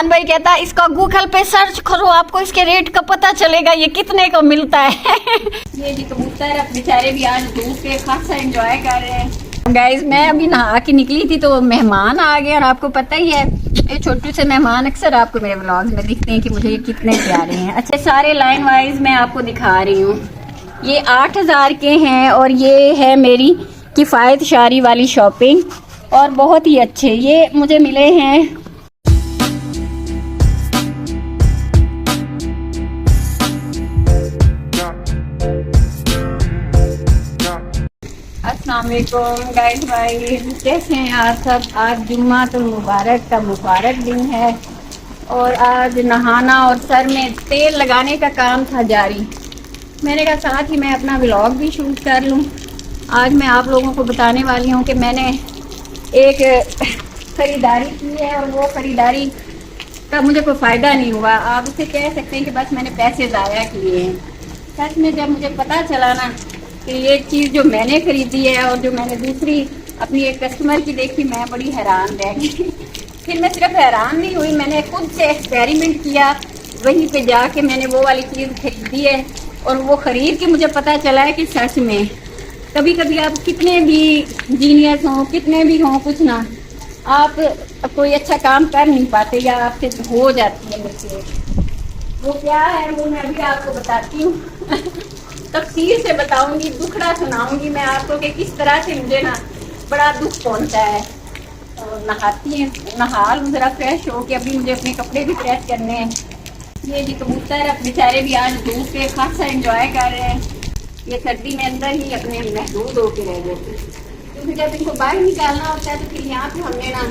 फरहान भाई कहता है इसका गूगल पे सर्च करो, आपको इसके रेट का पता चलेगा ये कितने को मिलता है। ये जी कबूतर अब बेचारे भी आज धूप पे खासा एंजॉय कर रहे हैं। गाइस मैं अभी नहा के निकली थी तो मेहमान आ गए, और आपको पता ही है ये छोटू से मेहमान अक्सर आपको मेरे व्लॉग्स में दिखते हैं कि मुझे ये कितने प्यारे हैं। अच्छा सारे लाइन वाइज मैं आपको दिखा रही हूँ। ये 8,000 के हैं और ये है मेरी किफ़ायत शारी वाली शॉपिंग, और बहुत ही अच्छे ये मुझे मिले हैं। अस्सलाम वालेकुम गाइस भाई, कैसे हैं आप सब। आज जुम्मा तो मुबारक का मुबारक दिन है, और आज नहाना और सर में तेल लगाने का काम था जारी। मैंने कहा साथ ही मैं अपना व्लॉग भी शूट कर लूं। आज मैं आप लोगों को बताने वाली हूं कि मैंने एक ख़रीदारी की है और वो ख़रीदारी का मुझे कोई फ़ायदा नहीं हुआ। आप उसे कह सकते हैं कि बस मैंने पैसे ज़ाया किए हैं। सच में जब मुझे पता चला ना कि ये चीज़ जो मैंने ख़रीदी है और जो मैंने दूसरी अपनी एक कस्टमर की देखी, मैं बड़ी हैरान रह गई। फिर मैं सिर्फ हैरान नहीं हुई, मैंने खुद से एक्सपेरिमेंट किया, वहीं पे जाके मैंने वो वाली चीज़ खरीदी है। और वो ख़रीद के मुझे पता चला है कि सच में कभी कभी आप कितने भी जीनियस हों, कितने भी हों, कुछ ना आप कोई अच्छा काम कर नहीं पाते या आपसे हो जाती है मिस्टेक। वो क्या है वो मैं अभी आपको बताती हूँ। तफसील से बताऊंगी, दुखड़ा सुनाऊंगी मैं आपको कि किस तरह से मुझे ना बड़ा दुख पहुंचा है। और नहाती हैं, नहा लूँ ज़रा फ्रेश हो के, अभी मुझे अपने कपड़े भी प्रेस करने हैं। ये जी कबूतर अब बेचारे भी आज धूप पे खासा एंजॉय कर रहे हैं। ये सर्दी में अंदर ही अपने महदूद होके रह गए थे, क्योंकि जब इनको बाहर निकालना होता है तो फिर यहाँ पे हमने ना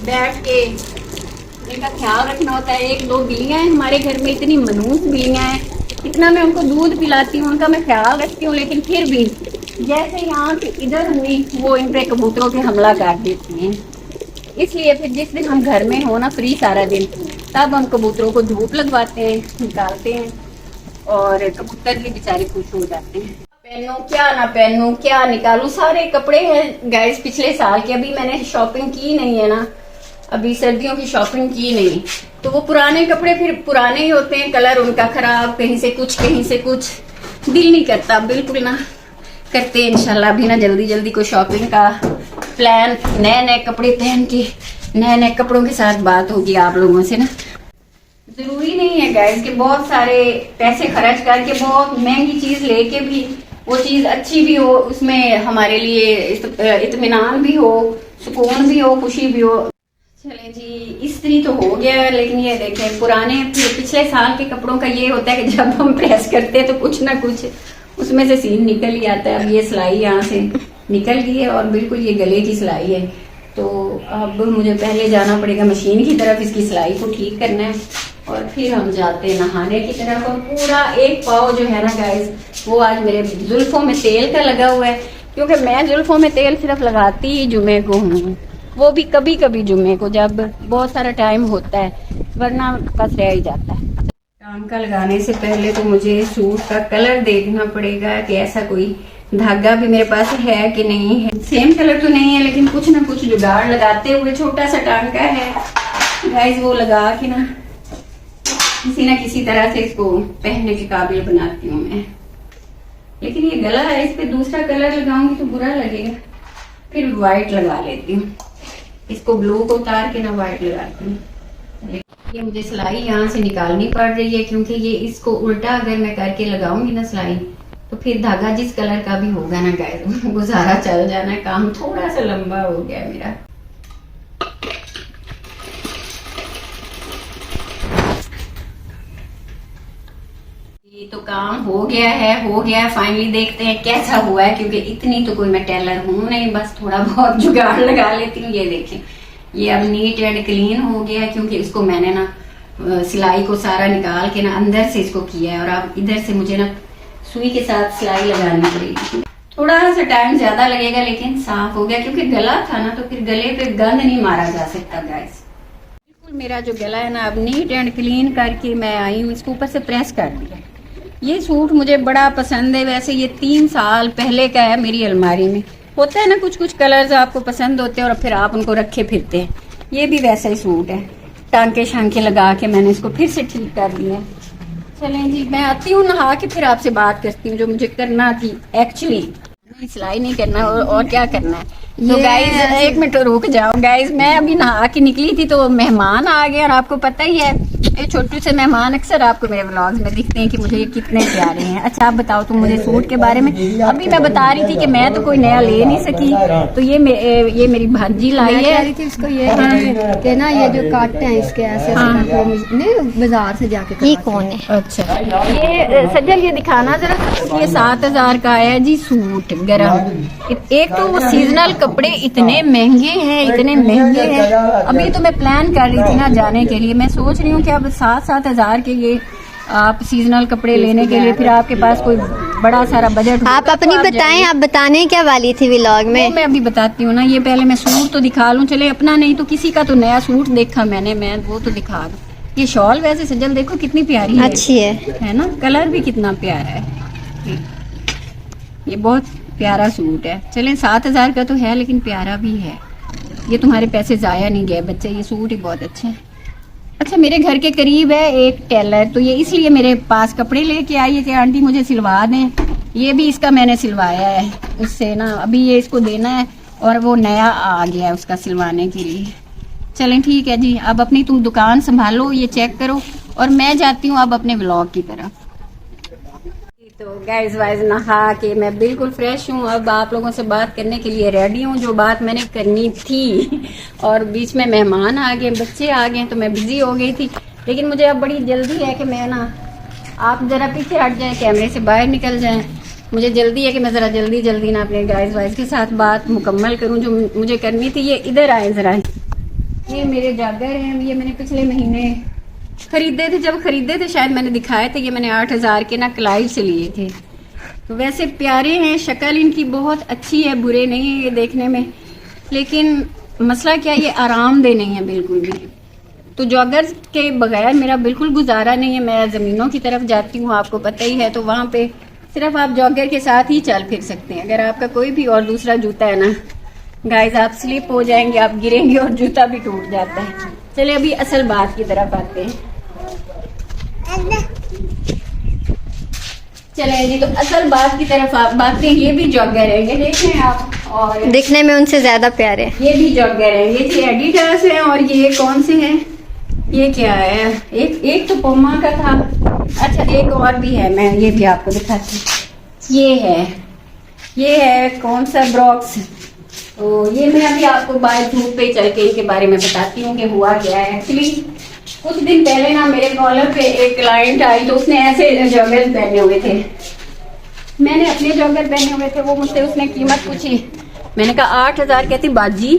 बैठ के इनका ख्याल रखना होता है। 1-2 बिल्लियाँ हैं हमारे घर में, इतनी मनूस बिल्लियाँ हैं, इतना मैं उनको दूध पिलाती हूँ, उनका मैं ख्याल रखती हूँ, लेकिन फिर भी जैसे यहाँ पे इधर हुई वो इन पे कबूतरों पे हमला कर देती हैं। इसलिए फिर जिस दिन हम घर में हो ना फ्री सारा दिन, तब हम कबूतरों को धूप लगवाते हैं, निकालते हैं, और कबूतर भी बेचारे खुश हो जाते हैं। पहनूं क्या ना पहनूं, क्या निकालूं, सारे कपड़े हैं गाइस पिछले साल के। अभी मैंने शॉपिंग की नहीं है ना, अभी सर्दियों की शॉपिंग की नहीं, तो वो पुराने कपड़े फिर पुराने ही होते हैं, कलर उनका खराब, कहीं से कुछ कहीं से कुछ, दिल नहीं करता बिल्कुल ना। करते हैं इंशाल्लाह अभी ना जल्दी जल्दी कोई शॉपिंग का प्लान, नए नए कपड़े पहन के नए नए कपड़ों के साथ बात होगी आप लोगों से ना। जरूरी नहीं है गाइस कि बहुत सारे पैसे खर्च करके बहुत महंगी चीज लेके भी वो चीज अच्छी भी हो, उसमें हमारे लिए इत्मीनान भी हो, सुकून भी हो, खुशी भी हो। चले जी इस्त्री तो हो गया, लेकिन ये देखें पुराने पिछले साल के कपड़ों का ये होता है कि जब हम प्रेस करते हैं तो कुछ ना कुछ उसमें से सीन निकल ही आता है। अब ये सिलाई यहाँ से निकल गई है और बिल्कुल ये गले की सिलाई है, तो अब मुझे पहले जाना पड़ेगा मशीन की तरफ, इसकी सिलाई को ठीक करना है, और फिर हम जाते हैं नहाने की तरफ। और पूरा एक पाव जो है ना गाइस वो आज मेरे जुल्फों में तेल का लगा हुआ है, क्योंकि मैं जुल्फों में तेल सिर्फ लगाती ही जुमे को हूँ, वो भी कभी कभी जुमे को जब बहुत सारा टाइम होता है, वरना बस रह ही जाता है। टांका लगाने से पहले तो मुझे सूट का कलर देखना पड़ेगा कि ऐसा कोई धागा भी मेरे पास है कि नहीं है। सेम कलर तो नहीं है, लेकिन कुछ ना कुछ जुगाड़ लगाते हुए, छोटा सा टांका है गाइस वो लगा के ना किसी न किसी तरह से इसको पहनने के काबिल बनाती हूँ मैं। लेकिन ये गला है, इस पे दूसरा कलर लगाऊंगी तो बुरा लगेगा, फिर व्हाइट लगा लेती हूँ, इसको ब्लू को उतार के ना व्हाइट लगाती हूँ। ये मुझे सिलाई यहाँ से निकालनी पड़ रही है, क्योंकि ये इसको उल्टा अगर मैं करके लगाऊंगी ना सिलाई, तो फिर धागा जिस कलर का भी होगा ना गाइस गुजारा चल जाना है। काम थोड़ा सा लंबा हो गया मेरा। ये तो काम हो गया है फाइनली। देखते हैं कैसा हुआ है, क्योंकि इतनी तो कोई मैं टेलर हूँ नहीं, बस थोड़ा बहुत जुगाड़ लगा लेती हूँ। ये देखें ये अब नीट एंड क्लीन हो गया है, क्योंकि इसको मैंने ना सिलाई को सारा निकाल के ना अंदर से इसको किया है, और अब इधर से मुझे ना सुई के साथ सिलाई लगानी पड़ेगी। थोड़ा सा टाइम ज्यादा लगेगा, लेकिन साफ हो गया, क्योंकि गला था ना तो फिर गले पे गंद नहीं मारा जा सकता गाइस। बिल्कुल मेरा जो गला है ना अब नीट एंड क्लीन करके मैं आई हूँ, इसको ऊपर से प्रेस कर दिया। ये सूट मुझे बड़ा पसंद है, वैसे ये 3 साल पहले का है मेरी अलमारी में। होता है ना कुछ कुछ कलर्स आपको पसंद होते हैं और फिर आप उनको रखे फिरते हैं, ये भी वैसा ही सूट है। टांके शांके लगा के मैंने इसको फिर से ठीक कर लिया। चलें जी, मैं आती हूँ नहा के, फिर आपसे बात करती हूँ जो मुझे करना थी। एक्चुअली सिलाई नहीं करना और क्या करना है। तो गाइज एक मिनट रुक जाओ गाइज, मैं अभी नहा के निकली थी तो मेहमान आ गए, और आपको पता ही है ये छोटू से मेहमान अक्सर आपको मेरे व्लॉग्स में दिखते हैं कि मुझे ये कितने प्यारे हैं। अच्छा आप बताओ तुम मुझे सूट के बारे में। अभी मैं बता रही थी कि मैं तो कोई नया ले नहीं सकी, तो ये मेरी भांजी लाई है। इसको ये कि ना ये जो काटते हैं इसके ऐसे बाजार से जाके। ये कौन है? अच्छा ये सज्जल ये दिखाना जरा, ये 7000 का है जी सूट गरम। एक तो वो सीजनल कपड़े इतने महंगे हैं, इतने महंगे हैं। अभी तो मैं प्लान कर रही थी ना जाने के लिए, मैं सोच रही हूँ कि अब 7-7 हजार के ये आप सीजनल कपड़े लेने के लिए फिर आपके पास कोई बड़ा सारा बजट। आप अपनी बताएं, आप बताने क्या वाली थी व्लॉग में? मैं अभी बताती हूँ ना, ये पहले मैं सूट तो दिखा लूँ। चले अपना नहीं तो किसी का तो नया सूट देखा मैंने, मैं वो तो दिखा दूँ। ये शॉल वैसे सजल देखो कितनी प्यारी है, अच्छी है ना, कलर भी कितना प्यारा है। ये बहुत प्यारा सूट है। चलें 7000 का तो है लेकिन प्यारा भी है। ये तुम्हारे पैसे जाया नहीं गए बच्चे, ये सूट ही बहुत अच्छे हैं। अच्छा मेरे घर के करीब है एक टेलर, तो ये इसलिए मेरे पास कपड़े लेके आई है कि आंटी मुझे सिलवा दें। ये भी इसका मैंने सिलवाया है उससे ना, अभी ये इसको देना है और वो नया आ गया है उसका सिलवाने के लिए। चलें ठीक है जी, अब अपनी तुम दुकान संभालो, ये चेक करो, और मैं जाती हूँ अब अपने व्लॉग की तरफ। तो गाइस वाइज नहा के मैं बिल्कुल फ्रेश हूँ, अब आप लोगों से बात करने के लिए रेडी हूँ जो बात मैंने करनी थी। और बीच में मेहमान आ गए, बच्चे आ गए, तो मैं बिजी हो गई थी। लेकिन मुझे अब बड़ी जल्दी है कि मैं ना, आप जरा पीछे हट जाएं, कैमरे से बाहर निकल जाएं। मुझे जल्दी है कि मैं जरा जल्दी ना अपने गाइस वाइज के साथ बात मुकम्मल करूँ जो मुझे करनी थी। ये इधर आए जरा, ये मेरे जागर हैं, ये मैंने पिछले महीने खरीदे थे, जब खरीदे थे शायद मैंने दिखाए थे। ये मैंने 8000 के ना क्लाइव से लिए थे। तो वैसे प्यारे हैं, शक्ल इनकी बहुत अच्छी है, बुरे नहीं है ये देखने में, लेकिन मसला क्या, ये आरामदेह नहीं है बिल्कुल भी। तो जॉगर्स के बगैर मेरा बिल्कुल गुजारा नहीं है। मैं ज़मीनों की तरफ जाती हूँ, आपको पता ही है, तो वहाँ पे सिर्फ आप जॉगर के साथ ही चल फिर सकते हैं। अगर आपका कोई भी और दूसरा जूता है ना गाइस, आप स्लिप हो जाएंगे, आप गिरेंगे और जूता भी टूट जाता है। चलिए अभी असल बात की तरफ आते हैं। चले जी, तो असल बात की तरफ आप बातें, ये भी जॉगर है, ये देखें आप, और दिखने में उनसे ज्यादा प्यारे। ये भी जॉगर है, ये एडिडास है, और ये कौन से हैं, ये क्या है, एक तो पोमा का था। अच्छा एक और भी है, मैं ये भी आपको दिखाती हूँ। ये है कौन सा, ब्रॉक्स। तो ये मैं अभी आपको बाय धूप पे चल के इनके बारे में बताती हूँ कि हुआ क्या है। एक्चुअली कुछ दिन पहले ना मेरे कॉलर पे एक क्लाइंट आई, तो उसने ऐसे जॉगर्स पहने हुए थे, मैंने अपने जॉगर पहने हुए थे। वो मुझसे उसने कीमत पूछी, मैंने कहा 8000। कहती बाजी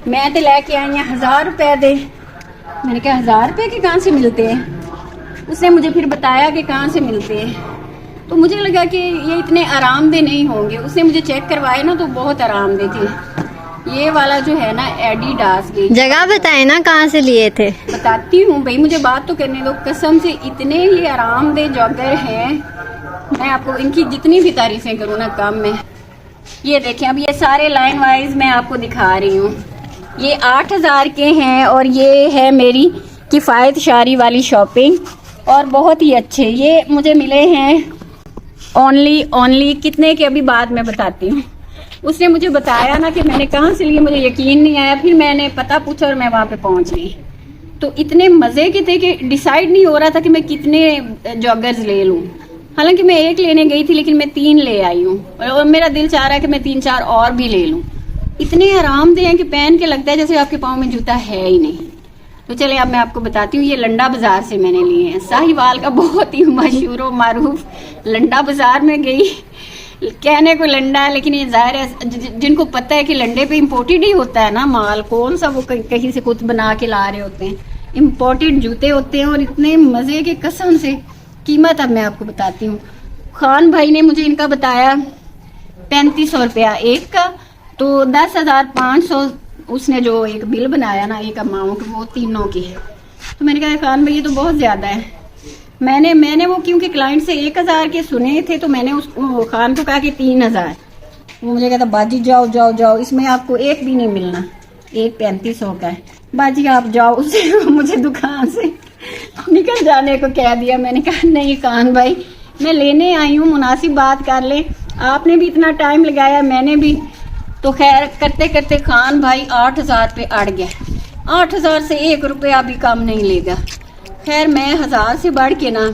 मैं तो लेके आई हैं 1000 रुपए दे। मैंने कहा 1000 रुपए के कहाँ से मिलते हैं? उसने मुझे फिर बताया कि कहाँ से मिलते हैं। तो मुझे लगा कि ये इतने आरामदेह नहीं होंगे। उसने मुझे चेक करवाए ना, तो बहुत आरामदेह थे। ये वाला जो है ना एडिडास की, जगह बताए ना कहाँ से लिए थे? बताती हूँ भाई, मुझे बात तो करने दो। कसम से इतने ये आरामदेह जॉगर हैं, मैं आपको इनकी जितनी भी तारीफें करूँ ना कम में। ये देखें, अब ये सारे लाइन वाइज मैं आपको दिखा रही हूँ। ये 8000 के हैं, और ये है मेरी किफ़ायत शारी वाली शॉपिंग, और बहुत ही अच्छे ये मुझे मिले हैं। ओनली कितने के अभी बाद में बताती हूँ। उसने मुझे बताया ना कि मैंने कहाँ से लिए, मुझे यकीन नहीं आया। फिर मैंने पता पूछा और मैं वहाँ पे पहुँच गई। तो इतने मज़े के थे कि डिसाइड नहीं हो रहा था कि मैं कितने जॉगर्स ले लूँ। हालांकि मैं एक लेने गई थी, लेकिन मैं 3 ले आई हूँ, और मेरा दिल चाह रहा है कि मैं 3-4 और भी ले लूँ। इतने आरामदेह हैं कि पहन के लगता है जैसे आपके पाँव में जूता है ही नहीं। तो चलिए अब मैं आपको बताती हूँ। ये लंडा बाजार से मैंने लिए हैं, साहिवाल का बहुत ही मशहूर और मारूफ लंडा बाजार में गई। कहने को लंडा है, लेकिन ये जाहिर है जिनको पता है कि लंडे पे इम्पोर्टेड ही होता है ना माल, कौन सा वो कहीं से खुद बना के ला रहे होते हैं। इम्पोर्टेड जूते होते हैं, और इतने मज़े के कसम से। कीमत अब मैं आपको बताती हूँ। खान भाई ने मुझे इनका बताया 3500 रुपया एक का, तो 10,500 उसने जो एक बिल बनाया ना, एक अमाउंट, वो तीनों की है। तो मैंने कहा खान भाई ये तो बहुत ज़्यादा है। मैंने वो क्योंकि क्लाइंट से 1000 के सुने थे, तो मैंने उस खान को कहा कि 3000। वो मुझे कहता बाजी जाओ, इसमें आपको एक भी नहीं मिलना। एक 3500 का है। बाजी आप जाओ उससे मुझे दुकान से निकल जाने को कह दिया। मैंने कहा नहीं खान भाई मैं लेने आई हूँ, मुनासिब बात कर ले, आपने भी इतना टाइम लगाया मैंने भी। तो खैर करते करते खान भाई 8000 पे अड़ गया। 8000 से 1 रुपया भी कम नहीं लेगा। खैर मैं 1000 से बढ़ के ना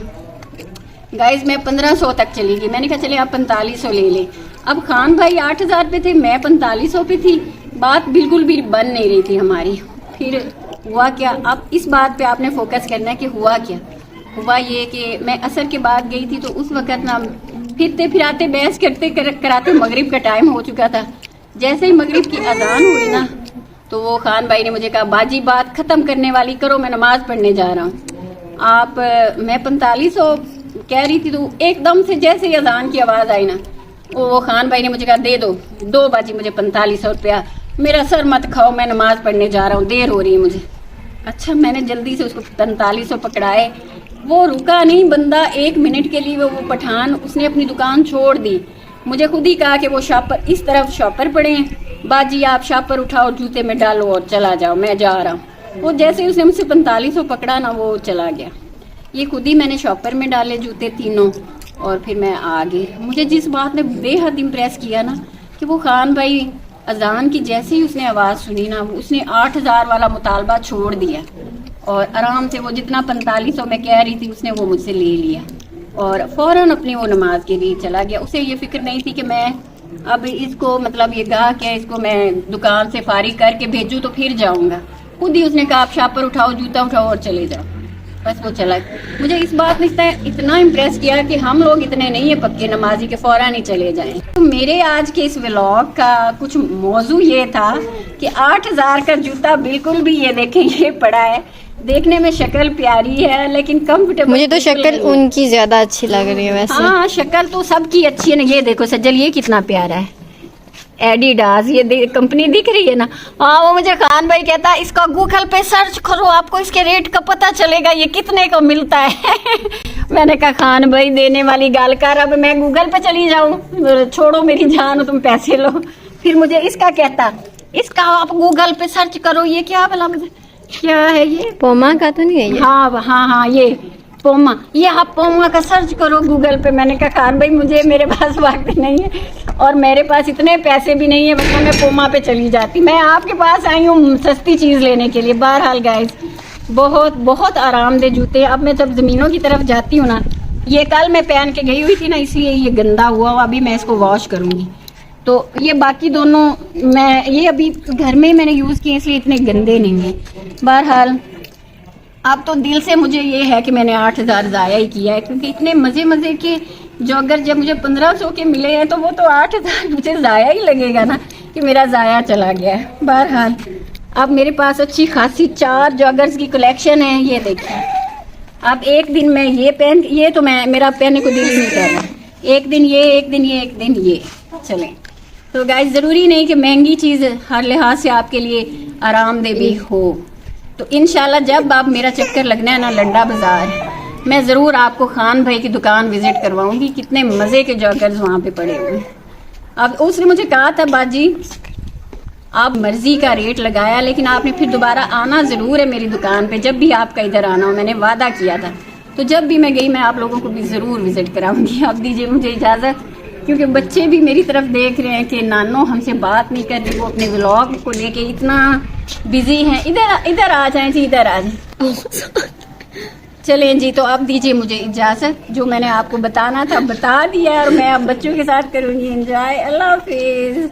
गाइज मैं 1500 तक चली गई। मैंने कहा चले आप 4500 ले लें। अब खान भाई 8000 पे थे, मैं 4500 पे थी। बात बिल्कुल भी बन नहीं रही थी हमारी। फिर हुआ क्या, अब इस बात पे आपने फोकस करना है कि हुआ क्या। हुआ ये कि मैं असर के बाद गई थी, तो उस वक्त ना फिरते फिराते बहस करते कराते मगरिब का टाइम हो चुका था। जैसे ही मगरिब की अजान हुई ना, तो वो खान भाई ने मुझे कहा बाजी बात खत्म करने वाली करो, मैं नमाज पढ़ने जा रहा हूँ। आप मैं 4500 कह रही थी, तो एकदम से जैसे ही अजान की आवाज आई ना, वो खान भाई ने मुझे कहा दे दो बाजी मुझे 4500 रुपया, मेरा सर मत खाओ, मैं नमाज पढ़ने जा रहा हूँ, देर हो रही है मुझे। अच्छा मैंने जल्दी से उसको 4500 पकड़ाए। वो रुका नहीं बंदा 1 मिनट के लिए। वो पठान उसने अपनी दुकान छोड़ दी। मुझे खुद ही कहा कि वो शॉपर इस तरफ शॉपर पड़े हैं, बाजी आप शॉपर उठाओ जूते में डालो और चला जाओ, मैं जा रहा हूँ। वो जैसे उसने मुझसे 4500 पकड़ा ना, वो चला गया। ये खुद ही मैंने शॉपर में डाले जूते तीनों, और फिर मैं आ गई। मुझे जिस बात ने बेहद इम्प्रेस किया ना, कि वो खान भाई अजान की जैसे ही उसने आवाज़ सुनी ना, उसने 8000 वाला मुतालबा छोड़ दिया और आराम से वो जितना 4500 में कह रही थी उसने वो मुझसे ले लिया और फौरन अपनी वो नमाज के लिए चला गया। उसे ये फिक्र नहीं थी कि मैं अब इसको मतलब ये कहा कि इसको मैं दुकान से फारिग करके भेजूँ तो फिर जाऊँगा। खुद ही उसने कहा आप शॉपर उठाओ जूता उठाओ और चले जाओ, बस वो चला। मुझे इस बात ने इतना इम्प्रेस किया कि हम लोग इतने नहीं है पक्के नमाजी के फौरन ही चले जाएं। तो मेरे आज के इस व्लॉग का कुछ मौजू ये था कि 8000 का जूता बिल्कुल भी, ये देखें ये पड़ा है, देखने में शक्ल प्यारी है लेकिन कंफर्टेबल। मुझे तो शक्ल उनकी ज्यादा अच्छी लग रही है वैसे। हाँ शक्ल तो सबकी अच्छी है ना। ये देखो सज्जल ये कितना प्यारा है, एडिडास, ये कंपनी दिख रही है ना। हाँ वो मुझे खान भाई कहता है इसका गूगल पे सर्च करो, आपको इसके रेट का पता चलेगा ये कितने का मिलता है। मैंने कहा खान भाई देने वाली गाल कर, अब मैं गूगल पे चली जाऊं, छोड़ो मेरी जान, तुम पैसे लो। फिर मुझे इसका कहता इसका आप गूगल पे सर्च करो, ये क्या भला क्या है, ये पोमा का तो नहीं है ये? हाँ ये पोमा, ये आप पोमा का सर्च करो गूगल पे। मैंने कहा खान भाई मुझे मेरे पास वक्त नहीं है और मेरे पास इतने पैसे भी नहीं है, वरना मैं पोमा पे चली जाती। मैं आपके पास आई हूँ सस्ती चीज़ लेने के लिए। बहरहाल गाइस बहुत बहुत आरामदेह जूते। अब मैं जब ज़मीनों की तरफ जाती हूँ ना, ये कल मैं पहन के गई हुई थी ना, इसलिए ये गंदा हुआ, अभी मैं इसको वॉश करूँगी। तो ये बाकी दोनों मैं ये अभी घर में ही मैंने यूज़ किए, इसलिए इतने गंदे नहीं हैं। बहरहाल अब तो दिल से मुझे ये है कि मैंने 8000 ज़ाया ही किया है, क्योंकि इतने मज़े के जॉगर जब मुझे 1500 के मिले हैं, तो वो तो 8000 मुझे ज़ाया ही लगेगा ना कि मेरा ज़ाया चला गया है। बहरहाल अब मेरे पास अच्छी खासी 4 जॉगर्स की कलेक्शन है। ये देखिए अब एक दिन मैं ये पहन, ये तो मैं मेरा पहनने को दिल ही नहीं कर रहा, एक दिन ये एक दिन ये एक दिन ये चलें। तो गाइस ज़रूरी नहीं कि महंगी चीज़ हर लिहाज से आपके लिए आरामदेह भी हो। तो इंशाल्लाह जब आप मेरा चक्कर लगना है ना लंडा बाजार, मैं ज़रूर आपको खान भाई की दुकान विजिट करवाऊंगी। कितने मज़े के जॉगर्स वहाँ पे पड़े हुए। अब उसने मुझे कहा था बाजी आप मर्जी का रेट लगाया, लेकिन आपने फिर दोबारा आना ज़रूर है मेरी दुकान पे, जब भी आपका इधर आना हो, मैंने वादा किया था। तो जब भी मैं गई मैं आप लोगों को भी ज़रूर विजिट कराऊंगी। अब दीजिए मुझे इजाज़त, क्योंकि बच्चे भी मेरी तरफ देख रहे हैं कि नानो हमसे बात नहीं कर रही, वो अपने व्लॉग को लेके इतना बिजी हैं। इधर आ जाएं जी, इधर आ जाएं। चलें जी, तो अब दीजिए मुझे इजाज़त। जो मैंने आपको बताना था बता दिया और मैं अब बच्चों के साथ करूँगी एंजॉय। अल्लाह हाफिज़।